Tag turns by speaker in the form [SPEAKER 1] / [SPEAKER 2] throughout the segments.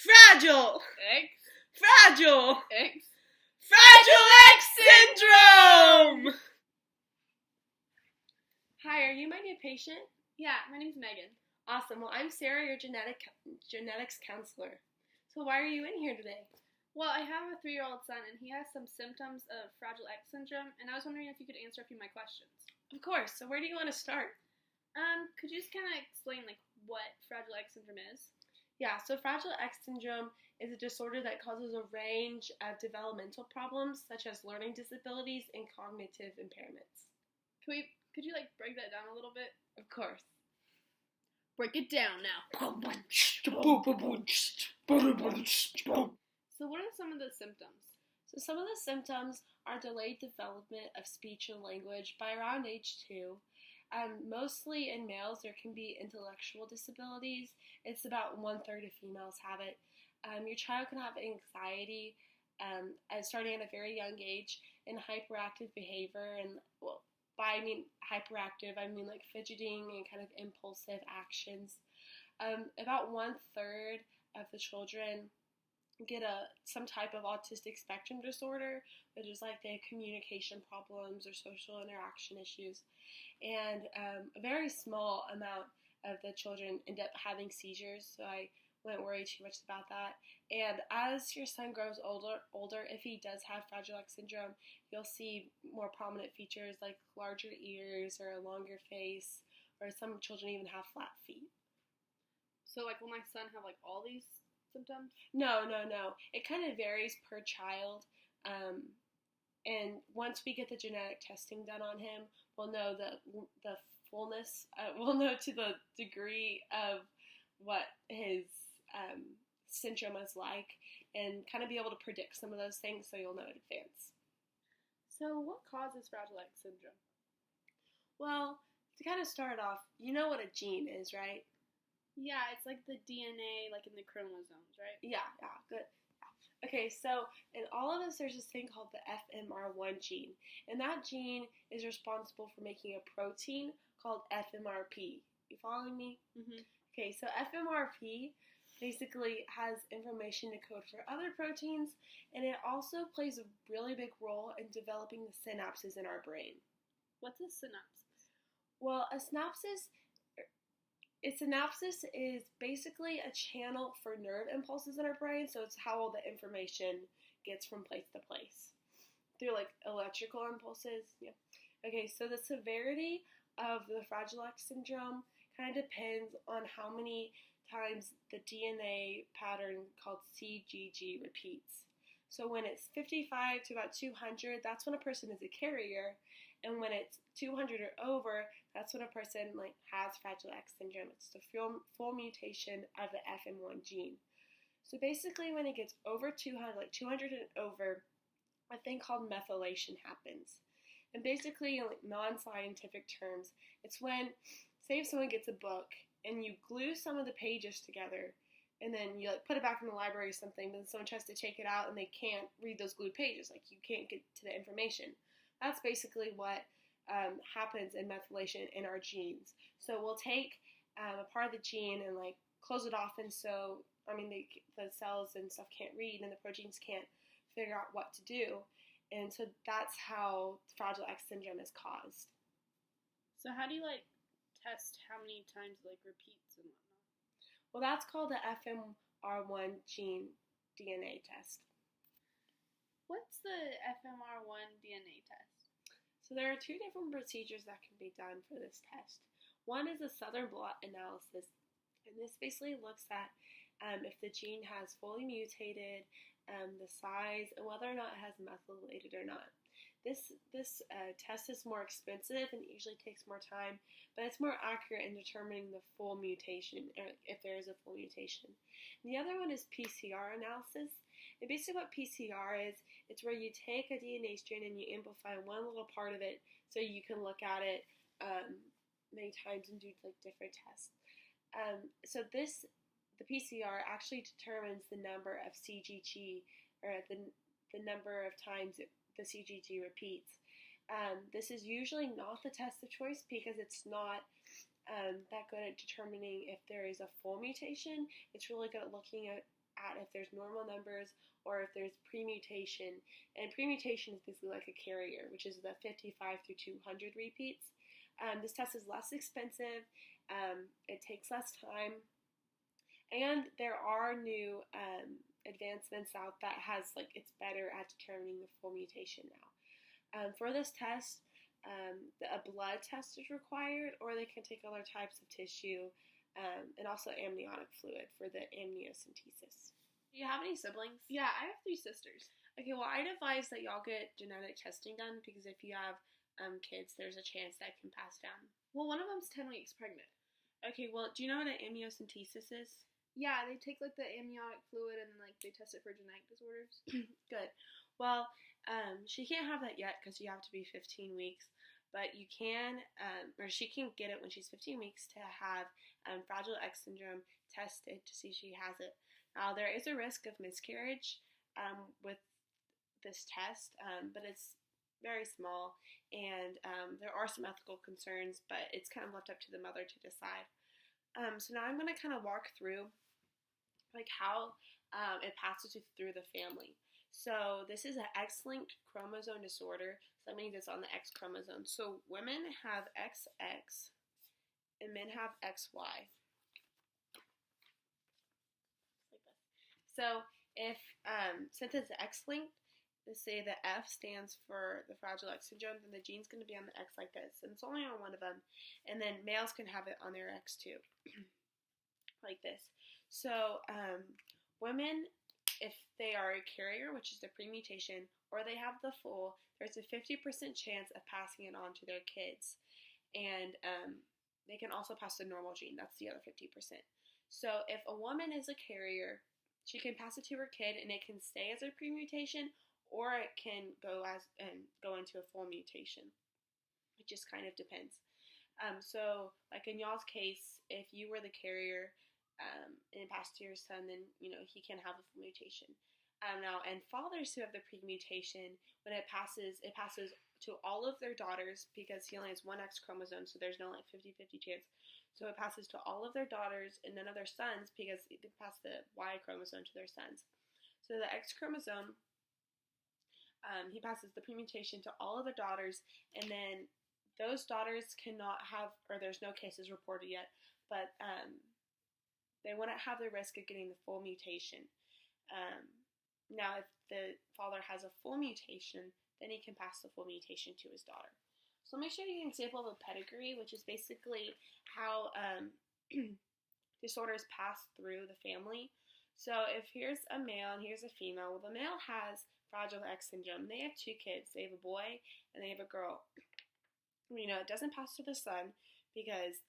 [SPEAKER 1] Fragile!
[SPEAKER 2] X.
[SPEAKER 1] Fragile!
[SPEAKER 2] X.
[SPEAKER 1] Fragile X Syndrome! Hi, are you my new patient?
[SPEAKER 2] Yeah, my name's Megan.
[SPEAKER 1] Awesome. Well, I'm Sarah, your genetics counselor. So why are you in here today?
[SPEAKER 2] Well, I have a 3-year-old son, and he has some symptoms of Fragile X syndrome, and I was wondering if you could answer a few of my questions.
[SPEAKER 1] Of course. So where do you want to start?
[SPEAKER 2] Could you just kind of explain, what Fragile X syndrome is?
[SPEAKER 1] Yeah, so Fragile X syndrome is a disorder that causes a range of developmental problems, such as learning disabilities and cognitive impairments.
[SPEAKER 2] Could you, break that down a little bit?
[SPEAKER 1] Of course.
[SPEAKER 2] Break it down now. So what are some of the symptoms?
[SPEAKER 1] So some of the symptoms are delayed development of speech and language by around age 2. Mostly in males, there can be intellectual disabilities. It's about 1/3 of females have it. Your child can have anxiety starting at a very young age and hyperactive behavior. And by hyperactive, I mean like fidgeting and kind of impulsive actions. About 1/3 of the children get some type of autistic spectrum disorder, which is like they have communication problems or social interaction issues. And a very small amount of the children end up having seizures, so I wouldn't worry too much about that. And as your son grows older, if he does have Fragile X syndrome, you'll see more prominent features like larger ears or a longer face, or some children even have flat feet.
[SPEAKER 2] So, will my son have, all these symptoms?
[SPEAKER 1] No. It kind of varies per child. And once we get the genetic testing done on him, we'll know the fullness, we'll know to the degree of what his syndrome is like, and kind of be able to predict some of those things so you'll know in advance.
[SPEAKER 2] So what causes Fragile X syndrome?
[SPEAKER 1] Well, to kind of start off, you know what a gene is, right?
[SPEAKER 2] Yeah, it's like the DNA, in the chromosomes, right?
[SPEAKER 1] Yeah, good. Okay, so in all of us, there's this thing called the FMR1 gene, and that gene is responsible for making a protein called FMRP. You following me?
[SPEAKER 2] Mm-hmm.
[SPEAKER 1] Okay, so FMRP basically has information to code for other proteins, and it also plays a really big role in developing the synapses in our brain.
[SPEAKER 2] What's a synapse?
[SPEAKER 1] Well, a synapse is basically a channel for nerve impulses in our brain, so it's how all the information gets from place to place through electrical impulses. Yeah. Okay, so the severity of the Fragile X syndrome kind of depends on how many times the DNA pattern called CGG repeats. So when it's 55 to about 200, that's when a person is a carrier, and when it's 200 or over, that's when a person has Fragile X syndrome. It's the full mutation of the FM1 gene. So basically, when it gets over 200, 200 and over, a thing called methylation happens. And basically, in non-scientific terms, it's when, say if someone gets a book and you glue some of the pages together, and then you put it back in the library or something, but then someone tries to take it out and they can't read those glued pages. You can't get to the information. That's basically what happens in methylation in our genes. So we'll take a part of the gene and close it off, and so the cells and stuff can't read, and the proteins can't figure out what to do, and so that's how Fragile X syndrome is caused.
[SPEAKER 2] So how do you test how many times it repeats and whatnot?
[SPEAKER 1] Well, that's called the FMR1 gene DNA test.
[SPEAKER 2] What's the FMR1 DNA test?
[SPEAKER 1] So there are 2 different procedures that can be done for this test. One is a Southern blot analysis, and this basically looks at if the gene has fully mutated, the size, and whether or not it has methylated or not. This test is more expensive and it usually takes more time, but it's more accurate in determining the full mutation, or if there is a full mutation. And the other one is PCR analysis. And basically what PCR is, it's where you take a DNA strand and you amplify one little part of it so you can look at it many times and do different tests. So the PCR actually determines the number of CGG, or the number of times the CGG repeats. This is usually not the test of choice because it's not that good at determining if there is a full mutation. It's really good at looking at at if there's normal numbers or if there's premutation. And premutation is basically like a carrier, which is the 55 through 200 repeats. This test is less expensive, it takes less time, and there are new advancements out that has it's better at determining the full mutation now. For this test, a blood test is required, or they can take other types of tissue, and also amniotic fluid for the amniocentesis. Do you have any siblings?
[SPEAKER 2] Yeah, I have 3 sisters.
[SPEAKER 1] Okay, well, I'd advise that y'all get genetic testing done, because if you have kids, there's a chance that can pass down.
[SPEAKER 2] Well, one of them's 10 weeks pregnant.
[SPEAKER 1] Okay, well, do you know what an amniocentesis is?
[SPEAKER 2] Yeah, they take the amniotic fluid and they test it for genetic disorders.
[SPEAKER 1] Good. Well, she can't have that yet because you have to be 15 weeks, but you can, or she can get it when she's 15 weeks to have Fragile X syndrome tested to see if she has it. Now, there is a risk of miscarriage with this test, but it's very small, and there are some ethical concerns, but it's kind of left up to the mother to decide. So now I'm going to kind of walk through how it passes through the family. So this is an X-linked chromosome disorder, so that means it's on the X chromosome. So women have XX and men have XY. Like this. So if since it's X-linked, let's say the F stands for the Fragile X syndrome, then the gene's going to be on the X like this, and it's only on one of them. And then males can have it on their X too, like this. So women, if they are a carrier, which is the premutation, or they have the full, there's a 50% chance of passing it on to their kids. And they can also pass the normal gene. That's the other 50%. So if a woman is a carrier, she can pass it to her kid, and it can stay as a premutation, or it can go into a full mutation. It just kind of depends. So like in y'all's case, if you were the carrier and it passed to your son, then he can have a full mutation. Now, and fathers who have the premutation, when it passes to all of their daughters, because he only has one X chromosome, so there's no 50-50 chance. So it passes to all of their daughters and none of their sons, because they pass the Y chromosome to their sons. So the X chromosome, he passes the premutation to all of the daughters, and then those daughters cannot have, or there's no cases reported yet, but they wouldn't have the risk of getting the full mutation. Now, if the father has a full mutation, then he can pass the full mutation to his daughter. So let me show you an example of a pedigree, which is basically how disorders pass through the family. So if here's a male and here's a female, well, the male has Fragile X syndrome. They have 2 kids. They have a boy and they have a girl. It doesn't pass to the son because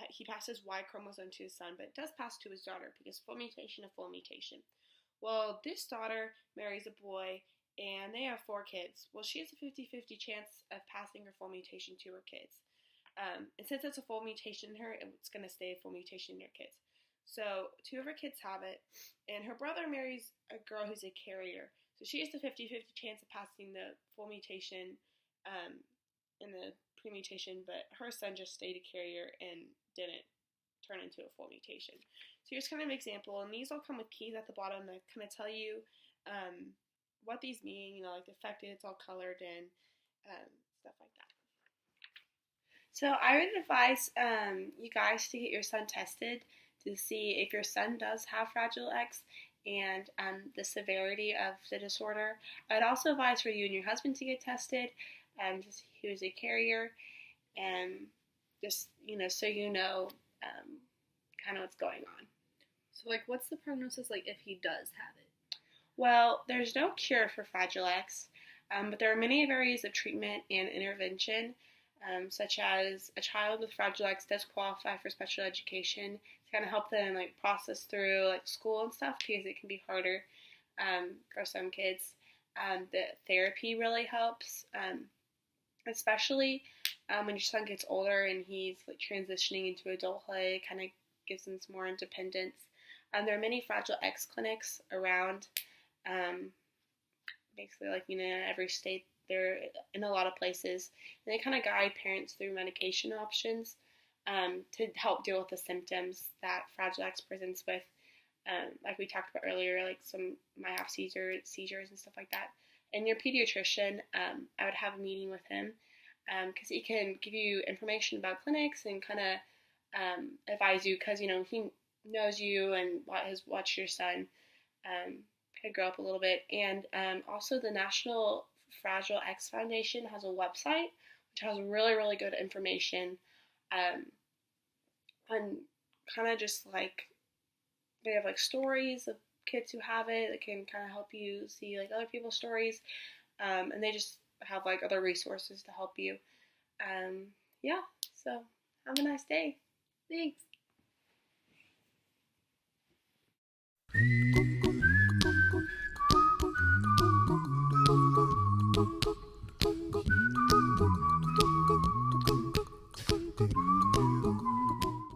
[SPEAKER 1] he passes Y chromosome to his son, but it does pass to his daughter because full mutation to full mutation. Well, this daughter marries a boy and they have 4 kids. Well, she has a 50-50 chance of passing her full mutation to her kids. And since it's a full mutation in her, it's going to stay a full mutation in her kids. So 2 of her kids have it, and her brother marries a girl who's a carrier. So she has the 50-50 chance of passing the full mutation in the premutation, but her son just stayed a carrier and didn't turn into a full mutation. So here's kind of an example, and these all come with keys at the bottom that kind of tell you what these mean, like the affected, it's all colored in, stuff like that. So I would advise you guys to get your son tested to see if your son does have Fragile X and the severity of the disorder. I'd also advise for you and your husband to get tested, just who's a carrier, and just so kind of what's going on.
[SPEAKER 2] So what's the prognosis like if he does have it?
[SPEAKER 1] Well, there's no cure for Fragile X, but there are many areas of treatment and intervention, such as a child with Fragile X does qualify for special education to kind of help them process through school and stuff, because it can be harder for some kids. The therapy really helps, especially when your son gets older and he's transitioning into adulthood. It kind of gives them some more independence. There are many Fragile X clinics around, basically in every state. They're in a lot of places, and they kind of guide parents through medication options to help deal with the symptoms that Fragile X presents with. like we talked about earlier, like some might have seizures and stuff like that. And your pediatrician, I would have a meeting with him because he can give you information about clinics and kind of advise you because, he knows you and has watched your son kind of grow up a little bit. And also the National Fragile X Foundation has a website which has really, really good information on kind of just like, they have like stories of kids who have it that can kind of help you see like other people's stories, and they just have like other resources to help you. Yeah, so have a nice day.
[SPEAKER 2] Thanks.